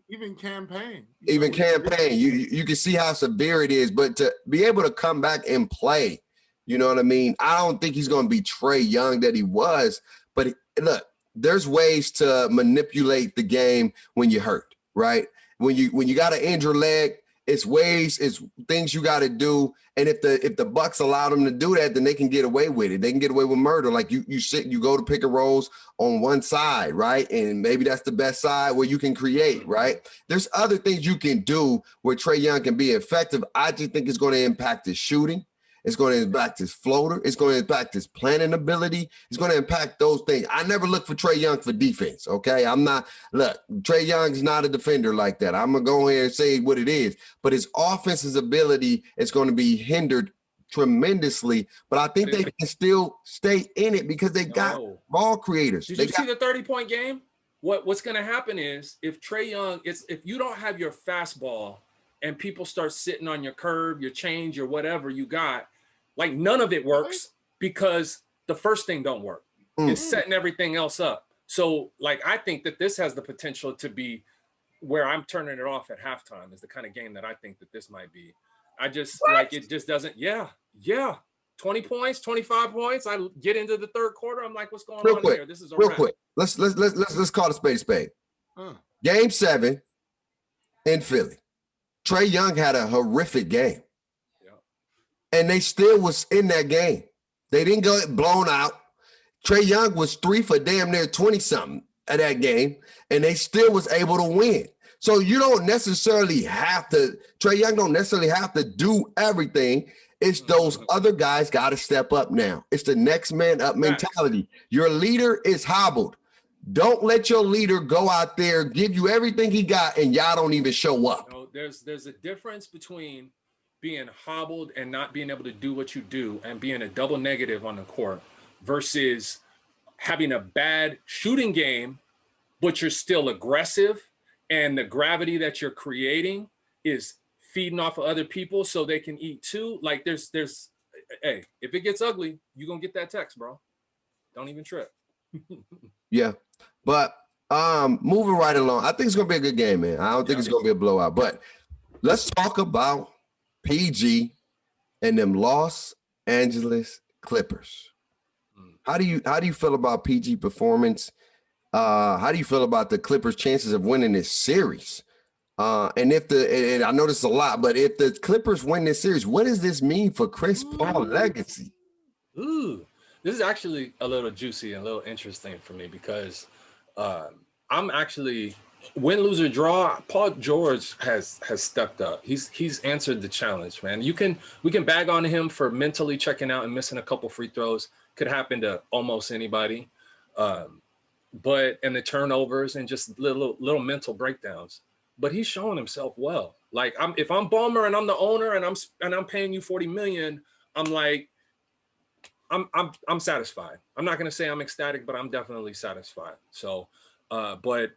even campaign. Even campaign. You can see how severe it is, but to be able to come back and play, you know what I mean? I don't think he's going to be Trae Young that he was, but look, there's ways to manipulate the game when you're hurt, right? When you got an injured leg, it's things you got to do. And if the Bucks allow them to do that, then they can get away with it. They can get away with murder. Like you go to pick and rolls on one side, right? And maybe that's the best side where you can create, right? There's other things you can do where Trae Young can be effective. I just think it's going to impact his shooting. It's going to impact his floater. It's going to impact his planning ability. It's going to impact those things. I never look for Trae Young for defense, okay? Trae Young's not a defender like that. I'm going to go here and say what it is. But his offensive ability is going to be hindered tremendously. But I think they can still stay in it because they got ball creators. Did you see the 30-point game? What's going to happen is if Trae Young, if you don't have your fastball and people start sitting on your curve, your change, or whatever you got, like none of it works because the first thing don't work. It's setting everything else up. So like, I think that this has the potential to be where I'm turning it off at halftime is the kind of game that I think that this might be. I just like, it just doesn't. Yeah. 20 points, 25 points. I get into the third quarter. I'm like, what's going on here? This is a real quick. Let's call it a spade. Game 7 in Philly. Trae Young had a horrific game. And they still was in that game. They didn't get blown out. Trae Young was 3 for damn near 20-something at that game, and they still was able to win. So you don't necessarily have to, Trae Young don't necessarily have to do everything. It's those other guys got to step up now. It's the next man up mentality. Your leader is hobbled. Don't let your leader go out there, give you everything he got, and y'all don't even show up. No, there's a difference between being hobbled and not being able to do what you do and being a double negative on the court versus having a bad shooting game, but you're still aggressive, and the gravity that you're creating is feeding off of other people so they can eat too. Like there's hey, if it gets ugly, you're gonna get that text, bro. Don't even trip. Yeah. But moving right along, I think it's gonna be a good game, man. I don't think it's gonna be a blowout. But let's talk about PG and them Los Angeles Clippers. How do you feel about PG performance? How do you feel about the Clippers' chances of winning this series? And I know this is a lot, but if the Clippers win this series, what does this mean for Chris Paul legacy? Ooh, this is actually a little juicy and a little interesting for me because I'm actually win, lose, or draw. Paul George has stepped up. He's answered the challenge, man. We can bag on him for mentally checking out and missing a couple free throws. Could happen to almost anybody. But the turnovers and just little mental breakdowns. But he's showing himself well. Like if I'm Ballmer and I'm the owner and I'm paying you $40 million, I'm like, I'm satisfied. I'm not gonna say I'm ecstatic, but I'm definitely satisfied. So, but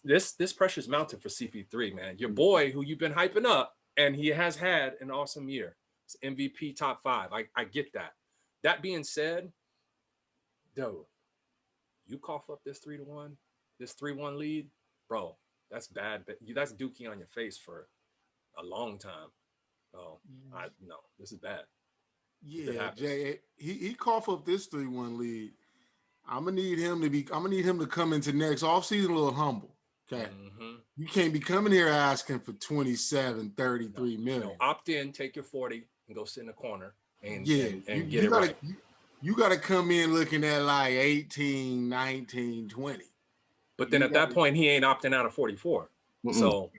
this pressure's mounted for CP3, man. Your boy, who you've been hyping up, and he has had an awesome year. It's MVP top 5. I get that. That being said, though, you cough up this 3-1, this 3-1 lead, bro. That's bad. But that's dookie on your face for a long time. Oh, no, this is bad. Yeah, Jay, he cough up this 3-1 lead. I'm gonna need him to come into next offseason a little humble. Okay. Mm-hmm. You can't be coming here asking for 27, 33 million. No, opt in, take your 40 and go sit in the corner and get it right. You gotta come in looking at like 18, 19, 20. But then at that point, he ain't opting out of 44. Mm-hmm. So,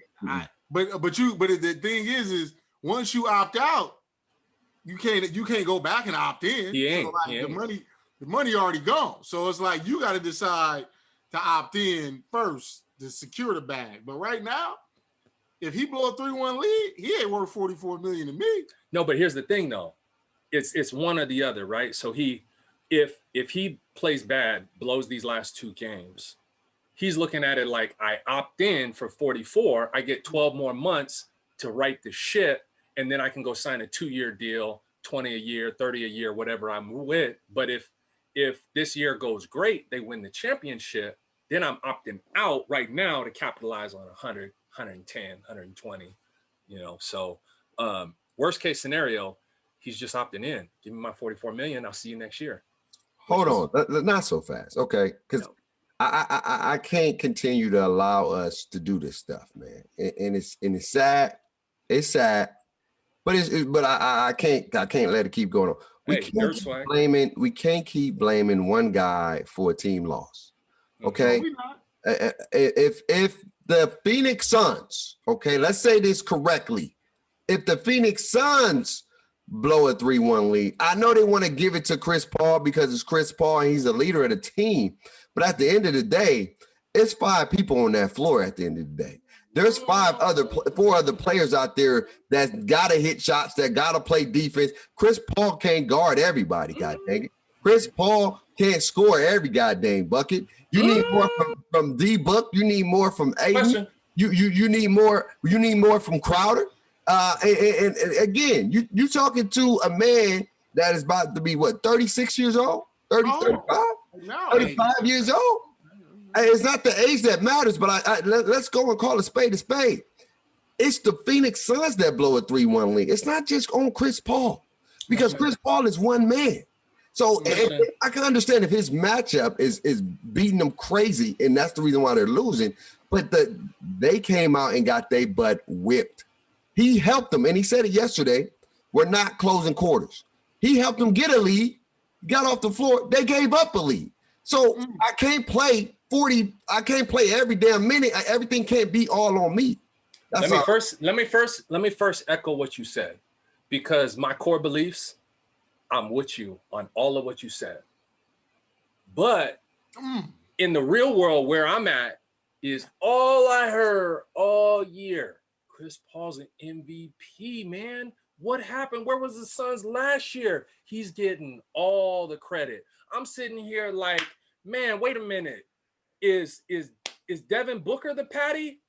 but the thing is once you opt out, you can't go back and opt in. He ain't. So like the money already gone. So it's like you got to decide to opt in first to secure the bag. But right now, if he blow a 3-1 lead, he ain't worth $44 million to me. No, but here's the thing though, it's one or the other, right? So if he plays bad, blows these last 2 games. He's looking at it like I opt in for 44. I get 12 more months to write the shit. And then I can go sign a 2-year deal, 20 a year, 30 a year, whatever I'm with. But if this year goes great, they win the championship, then I'm opting out right now to capitalize on 100, 110, 120, So worst case scenario, he's just opting in. Give me my 44 million. I'll see you next year. Hold on. Not so fast. Okay. Because I can't continue to allow us to do this stuff, man. And it's sad. It's sad. But I can't let it keep going on. We can't keep blaming one guy for a team loss. Okay. If the Phoenix Suns, okay, let's say this correctly. If the Phoenix Suns blow a 3-1 lead, I know they want to give it to Chris Paul because it's Chris Paul and he's the leader of the team. But at the end of the day, it's 5 people on that floor at the end of the day. There's 4 other players out there that gotta hit shots, that gotta play defense. Chris Paul can't guard everybody, god dang it. Chris Paul can't score every goddamn bucket. You need more from D-Book. You need more from Aiden. You need more from Crowder. And again, you talking to a man that is about to be 36 years old, 35 years old. It's not the age that matters, but let's go and call a spade a spade. It's the Phoenix Suns that blow a 3-1 lead. It's not just on Chris Paul, because Chris Paul is one man. So I can understand if his matchup is beating them crazy, and that's the reason why they're losing. But they came out and got their butt whipped. He helped them, and he said it yesterday. We're not closing quarters. He helped them get a lead, got off the floor. They gave up a lead. So I can't play 40. I can't play every damn minute. Everything can't be all on me. Let me first echo what you said, because my core beliefs, I'm with you on all of what you said. But in the real world where I'm at is all I heard all year. Chris Paul's an MVP, man. What happened? Where was the Suns last year? He's getting all the credit. I'm sitting here like, man, wait a minute. Is Devin Booker the patty?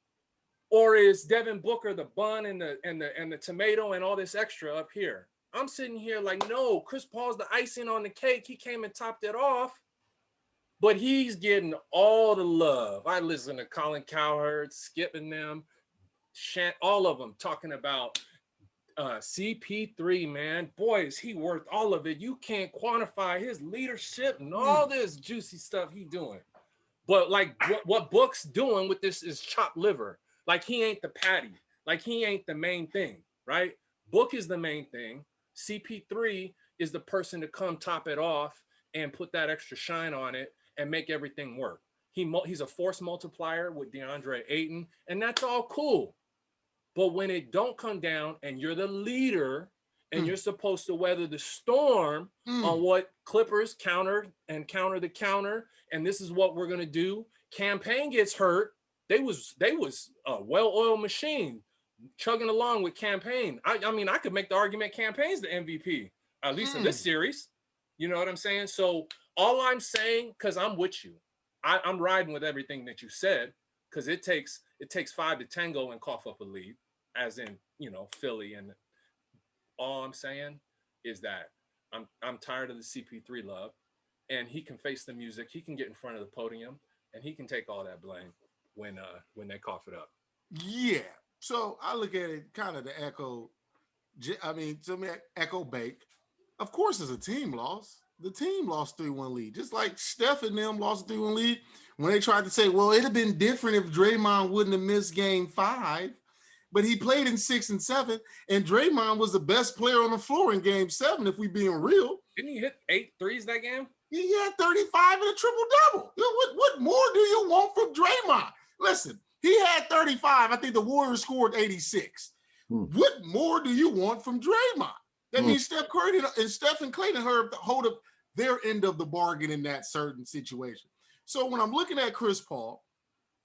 Or is Devin Booker the bun and the tomato and all this extra up here? I'm sitting here like, no, Chris Paul's the icing on the cake. He came and topped it off, but he's getting all the love. I listen to Colin Cowherd, Skip and them, all of them talking about CP3, man. Boy, is he worth all of it. You can't quantify his leadership and all this juicy stuff he doing. But like what Book's doing with this is chopped liver. Like he ain't the patty. Like he ain't the main thing, right? Book is the main thing. CP3 is the person to come top it off and put that extra shine on it and make everything work. He's a force multiplier with DeAndre Ayton, and that's all cool. But when it don't come down and you're the leader and you're supposed to weather the storm on what Clippers counter the counter, and this is what we're gonna do. Campaign gets hurt. They was a well-oiled machine chugging along with Campaign. I mean, I could make the argument Campaign's the MVP, at least in this series. You know what I'm saying? So all I'm saying, because I'm with you, I'm riding with everything that you said, because it takes 5 to tango and cough up a lead, as in, Philly. And all I'm saying is that I'm tired of the CP3 love, and he can face the music. He can get in front of the podium, and he can take all that blame when they cough it up. Yeah. So I look at it kind of to echo. I mean, to me, echo Bake. Of course, it's a team loss. The team lost 3-1 lead, just like Steph and them lost 3-1 lead when they tried to say, well, it'd have been different if Draymond wouldn't have missed game 5, but he played in 6 and 7, and Draymond was the best player on the floor in game 7, if we being real. Didn't he hit 8 threes that game? He had 35 and a triple-double. What more do you want from Draymond? Listen, he had 35. I think the Warriors scored 86. What more do you want from Draymond? That means Steph Curry and Steph and Klay hold up their end of the bargain in that certain situation. So when I'm looking at Chris Paul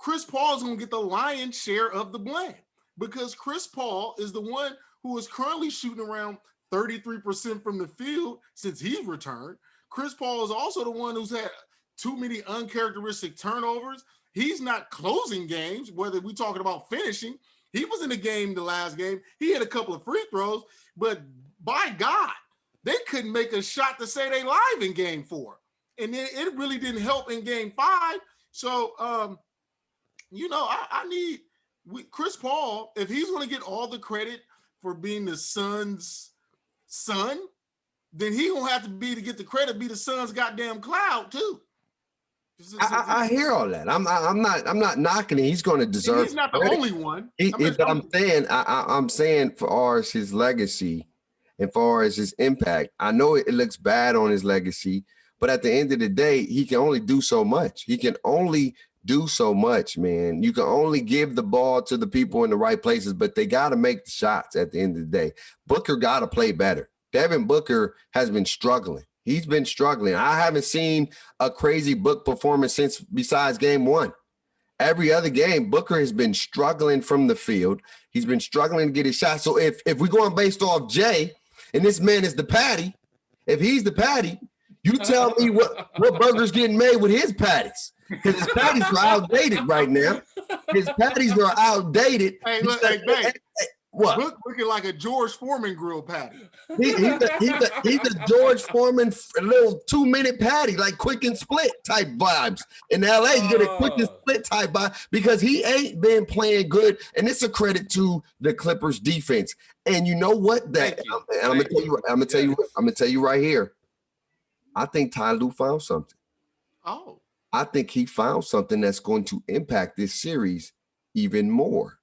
is going to get the lion's share of the blame, because Chris Paul is the one who is currently shooting around 33% from the field since he's returned. Chris Paul is also the one who's had too many uncharacteristic turnovers. He's not closing games, whether we're talking about finishing. He was in the game the last game. He had a couple of free throws, but by God, they couldn't make a shot to say they live in game 4. And then it really didn't help in game 5. So, I need Chris Paul, if he's going to get all the credit for being the Suns' son, then he going to have to get the credit, be the Suns' goddamn cloud too. I hear all that. I'm not knocking it. He's going to deserve. He's not the only one. I'm saying for far as his legacy and far as his impact, I know it looks bad on his legacy, but at the end of the day, he can only do so much. He can only do so much, man. You can only give the ball to the people in the right places, but they got to make the shots at the end of the day. Booker got to play better. Devin Booker has been struggling. He's been struggling. I haven't seen a crazy Book performance besides game 1. Every other game, Booker has been struggling from the field. He's been struggling to get his shot. So if we're going based off Jay, and this man is the patty, if he's the patty, you tell me what burger's getting made with his patties. Because his patties are outdated right now. His patties are outdated. Hey, look, hey, what? Looking like a George Foreman grill patty. He's a George Foreman little 2-minute patty, like quick and split type vibes. In LA, you get a quick and split type vibe because he ain't been playing good. And it's a credit to the Clippers defense. And you know what? I'm gonna tell you right here. I think Ty Lue found something. Oh. I think he found something that's going to impact this series even more.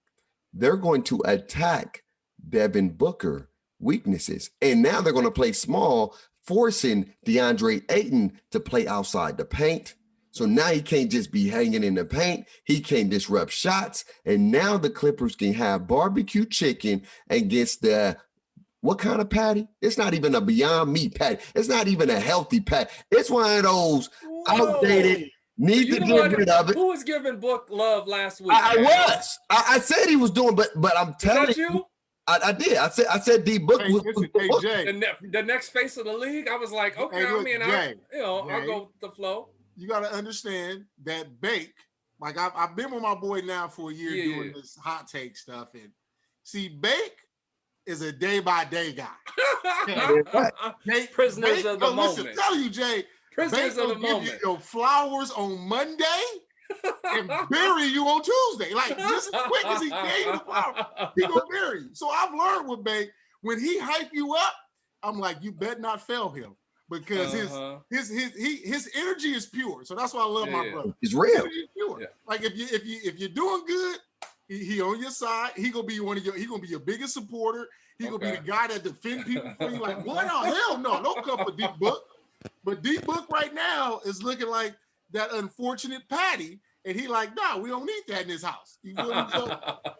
They're going to attack Devin Booker weaknesses. And now they're going to play small, forcing DeAndre Ayton to play outside the paint. So now he can't just be hanging in the paint. He can't disrupt shots. And now the Clippers can have barbecue chicken against the, what kind of patty? It's not even a Beyond Meat patty. It's not even a healthy patty. It's one of those outdated, need to get rid of it. Who was giving Book love last week? I said he was doing, but I'm telling you. I did. I said D Book was Jay. The next face of the league. I was like, okay, look, Jay, I'll go with the flow. You got to understand that Bake, like I've been with my boy now for a year doing this hot take stuff, and see, Bake is a day by day guy. Prisoners of the moment. Listen, tell you, Jay. Prisoners of the moment. Give you your flowers on Monday and bury you on Tuesday. Like, just as quick as he gave you the flowers, he gonna bury you. So I've learned with Bake, when he hype you up, I'm like, you better not fail him, because his energy is pure. So that's why I love my brother. He's real. Pure. Yeah. Like if you're doing good, he on your side. He gonna be your biggest supporter. He gonna be the guy that defend people for you. Like, what? Oh, hell no, no cup of Deep Book. But Deep Book right now is looking like that unfortunate Patty, and he like, nah, we don't need that in this house. You feel me? So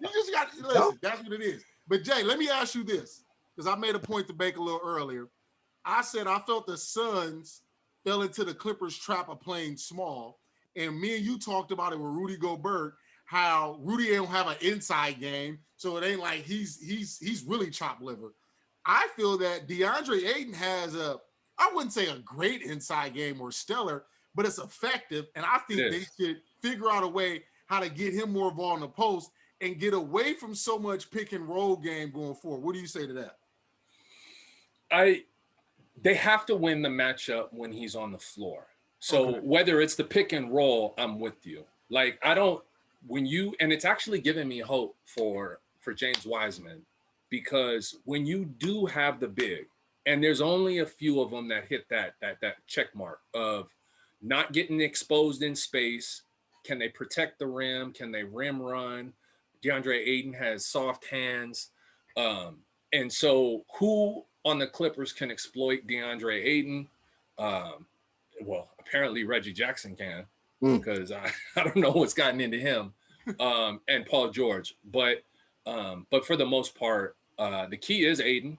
you just got to listen. That's what it is. But Jay, let me ask you this, because I made a point to Bake a little earlier. I said I felt the Suns fell into the Clippers' trap of playing small, and me and you talked about it with Rudy Gobert, how Rudy don't have an inside game, so it ain't like he's really chopped liver. I feel that DeAndre Ayton has I wouldn't say a great inside game or stellar, but it's effective, and I think they should figure out a way how to get him more involved in the post and get away from so much pick and roll game going forward. What do you say to that? They have to win the matchup when he's on the floor. So whether it's the pick and roll, I'm with you. Like, and it's actually giving me hope for James Wiseman, because when you do have the big, and there's only a few of them that hit that check mark of not getting exposed in space. Can they protect the rim? Can they rim run? DeAndre Ayton has soft hands. And so who on the Clippers can exploit DeAndre Ayton? Well, apparently Reggie Jackson can, because I don't know what's gotten into him, and Paul George. But for the most part, the key is Ayton.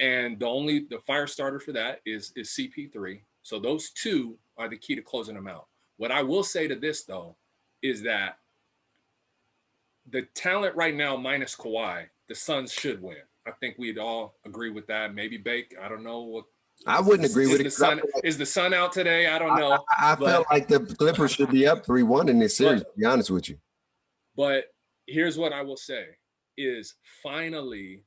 And the fire starter for that is CP3. So those two are the key to closing them out. What I will say to this, though, is that the talent right now, minus Kawhi, the Suns should win. I think we'd all agree with that. Maybe Bake, I don't know. I wouldn't agree with it. Is the sun out today? I don't know. I felt like the Clippers should be up 3-1 in this series, to be honest with you. But here's what I will say is, finally,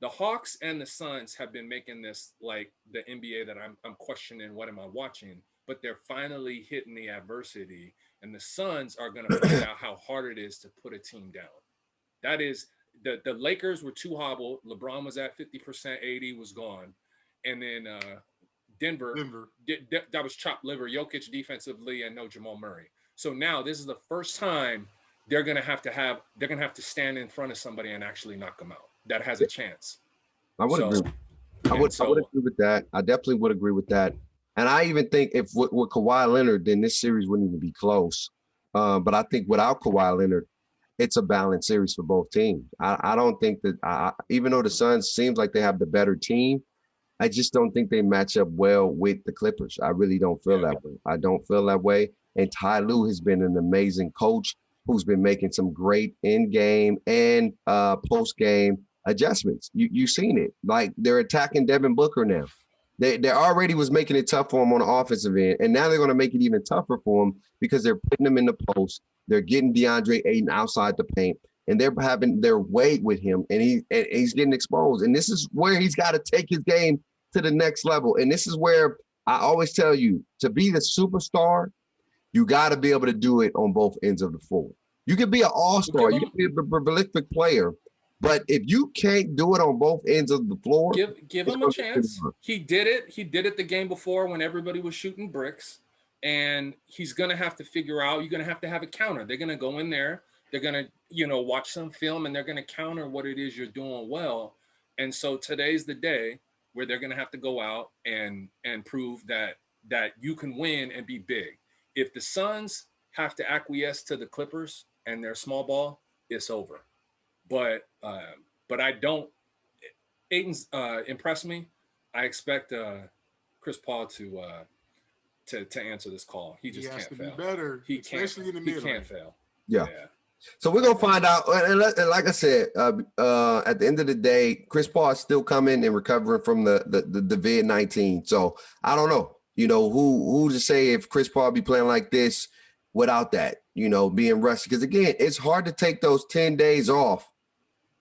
the Hawks and the Suns have been making this like the NBA that I'm questioning, what am I watching? But they're finally hitting the adversity, and the Suns are going to find out how hard it is to put a team down. That is, the Lakers were too hobbled. LeBron was at 50%, 80 was gone. And then Denver. That was chopped liver. Jokic defensively and no Jamal Murray. So now this is the first time they're going to have to stand in front of somebody and actually knock them out. That has a chance. I would agree. I would agree with that. I definitely would agree with that. And I even think if with Kawhi Leonard, then this series wouldn't even be close. But I think without Kawhi Leonard, it's a balanced series for both teams. I don't think that even though the Suns seems like they have the better team, I just don't think they match up well with the Clippers. I really don't feel that way. I don't feel that way. And Ty Lue has been an amazing coach who's been making some great in-game and post-game adjustments. You've seen it. Like, they're attacking Devin Booker now. They already was making it tough for him on the offensive end, and now they're going to make it even tougher for him because they're putting him in the post. They're getting DeAndre Ayton outside the paint, and they're having their way with him, and he's getting exposed. And this is where he's got to take his game to the next level. And this is where I always tell you, to be the superstar, you got to be able to do it on both ends of the floor. You can be an all-star. You can be a prolific player. But if you can't do it on both ends of the floor, give him a chance. He did it. He did it the game before when everybody was shooting bricks. And he's going to have to figure out, you're going to have a counter. They're going to go in there. They're going to, watch some film, and they're going to counter what it is you're doing well. And so today's the day where they're going to have to go out and prove that you can win and be big. If the Suns have to acquiesce to the Clippers and their small ball, it's over. But I don't. Ayton's impressed me. I expect Chris Paul to answer this call. He just can't fail. Be better, especially in the middle. He can't fail. Yeah. So we're gonna find out. And like I said, at the end of the day, Chris Paul is still coming and recovering from the COVID-19. So I don't know. Who to say if Chris Paul be playing like this without that, being rusty? Because again, it's hard to take those 10 days off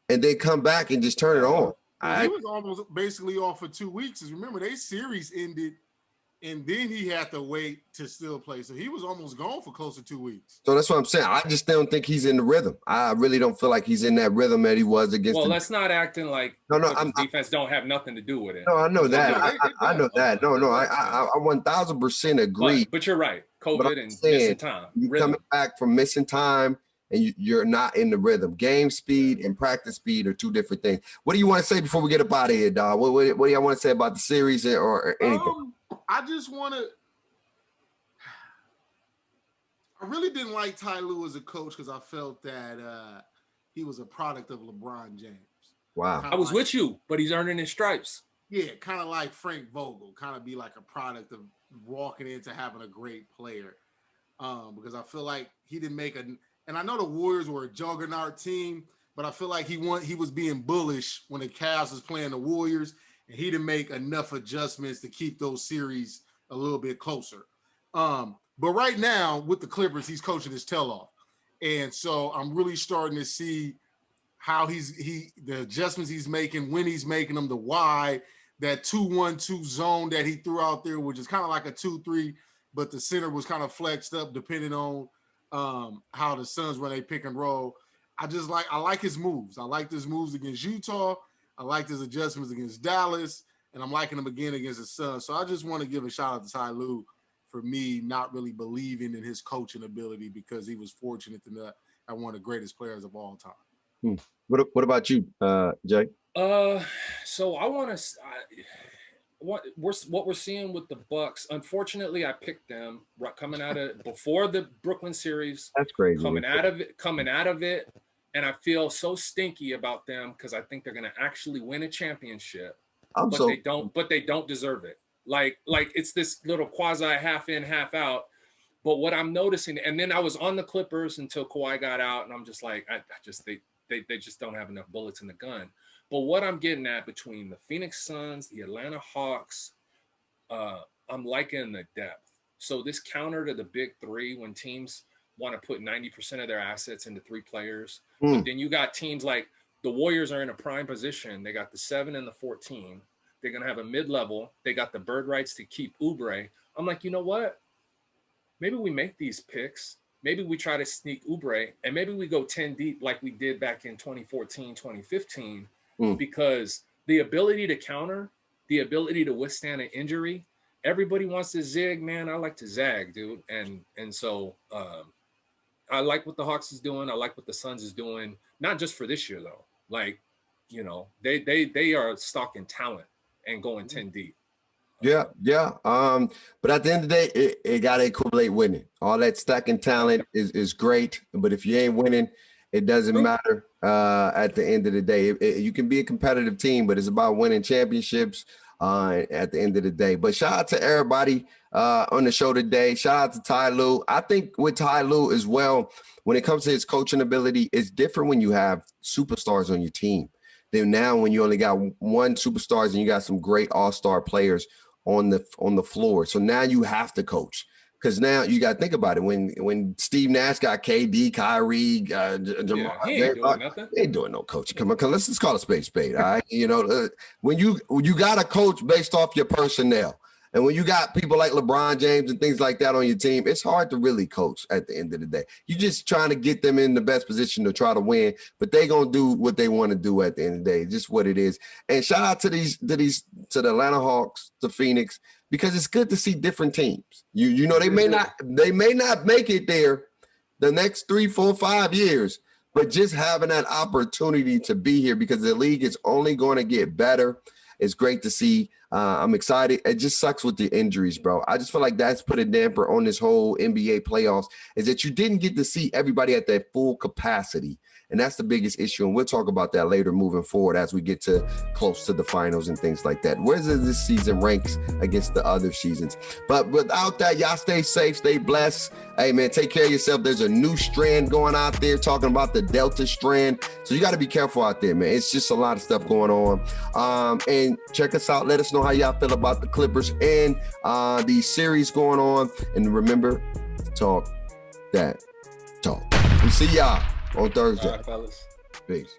and then come back and just turn it on. He was almost basically off for 2 weeks. Remember, their series ended, and then he had to wait to still play. So he was almost gone for close to 2 weeks. So that's what I'm saying. I just don't think he's in the rhythm. I really don't feel like he's in that rhythm that he was against. Well, let's not acting like defense don't have nothing to do with it. No, I know that. I know that. No, I 1000% agree. But you're right. COVID and missing time. You're coming back from missing time, and you're not in the rhythm. Game speed and practice speed are two different things. What do you want to say before we get up out of here, dog? What do you want to say about the series or anything? I just want to – I really didn't like Ty Lue as a coach because I felt that he was a product of LeBron James. Wow. I was with you, but he's earning his stripes. Yeah, kind of like Frank Vogel, kind of be like a product of walking into having a great player because I feel like he didn't make – and I know the Warriors were a juggernaut team, but I feel like he was being bullish when the Cavs was playing the Warriors, and he didn't make enough adjustments to keep those series a little bit closer. But right now with the Clippers, he's coaching his tail off, and so I'm really starting to see how the adjustments he's making, when he's making them, the why, that 2-1-2 zone that he threw out there, which is kind of like a 2-3, but the center was kind of flexed up depending on how the Suns run a pick and roll. I like his moves. I like his moves against Utah. I liked his adjustments against Dallas, and I'm liking them again against the Suns. So I just want to give a shout out to Ty Lue for me not really believing in his coaching ability because he was fortunate to have one of the greatest players of all time. What about you, Jay? So I want to. What we're seeing with the Bucks, unfortunately, I picked them coming out of before the Brooklyn series. That's crazy. Coming out of it, and I feel so stinky about them because I think they're going to actually win a championship, they don't deserve it. Like it's this little quasi half in, half out. But what I'm noticing, and then I was on the Clippers until Kawhi got out, and I'm just like, they just don't have enough bullets in the gun. But what I'm getting at between the Phoenix Suns, the Atlanta Hawks, I'm liking the depth. So this counter to the big three when teams want to put 90% of their assets into three players. But then you got teams like the Warriors are in a prime position. They got the 7 and the 14. They're going to have a mid-level. They got the bird rights to keep Oubre. I'm like, you know what? Maybe we make these picks. Maybe we try to sneak Oubre, and maybe we go 10 deep like we did back in 2014, 2015. Because the ability to counter, the ability to withstand an injury, everybody wants to zig, man. I like to zag, dude. And so I like what the Hawks is doing. I like what the Suns is doing, not just for this year, though. Like, they are stocking talent and going 10 deep. Yeah. But at the end of the day, it got to equate winning. All that stacking talent is great. But if you ain't winning, it doesn't matter at the end of the day. You can be a competitive team, but it's about winning championships at the end of the day. But shout out to everybody on the show today. Shout out to Ty Lue. I think with Ty Lue as well, when it comes to his coaching ability, it's different when you have superstars on your team than now when you only got one superstars and you got some great all-star players on the floor. So now you have to coach. Because now you got to think about it. When Steve Nash got KD, Kyrie, Jamal, he ain't doing nothing. They ain't doing no coaching. Come on, let's just call a spade. All right, when you got to coach based off your personnel, and when you got people like LeBron James and things like that on your team, it's hard to really coach at the end of the day. You're just trying to get them in the best position to try to win, but they gonna do what they want to do at the end of the day. Just what it is. And shout out to the Atlanta Hawks, to Phoenix. Because it's good to see different teams. They may not make it there the next 3, 4, 5 years, but just having that opportunity to be here because the league is only going to get better. It's great to see. I'm excited. It just sucks with the injuries, bro. I just feel like that's put a damper on this whole NBA playoffs, is that you didn't get to see everybody at their full capacity. And that's the biggest issue. And we'll talk about that later moving forward as we get to close to the finals and things like that. Where does this season ranks against the other seasons? But without that, y'all stay safe, stay blessed. Hey, man, take care of yourself. There's a new strand going out there talking about the Delta strand. So you got to be careful out there, man. It's just a lot of stuff going on. And check us out. Let us know how y'all feel about the Clippers and the series going on. And remember, talk that talk. We see y'all on Thursday. All right, fellas. Peace.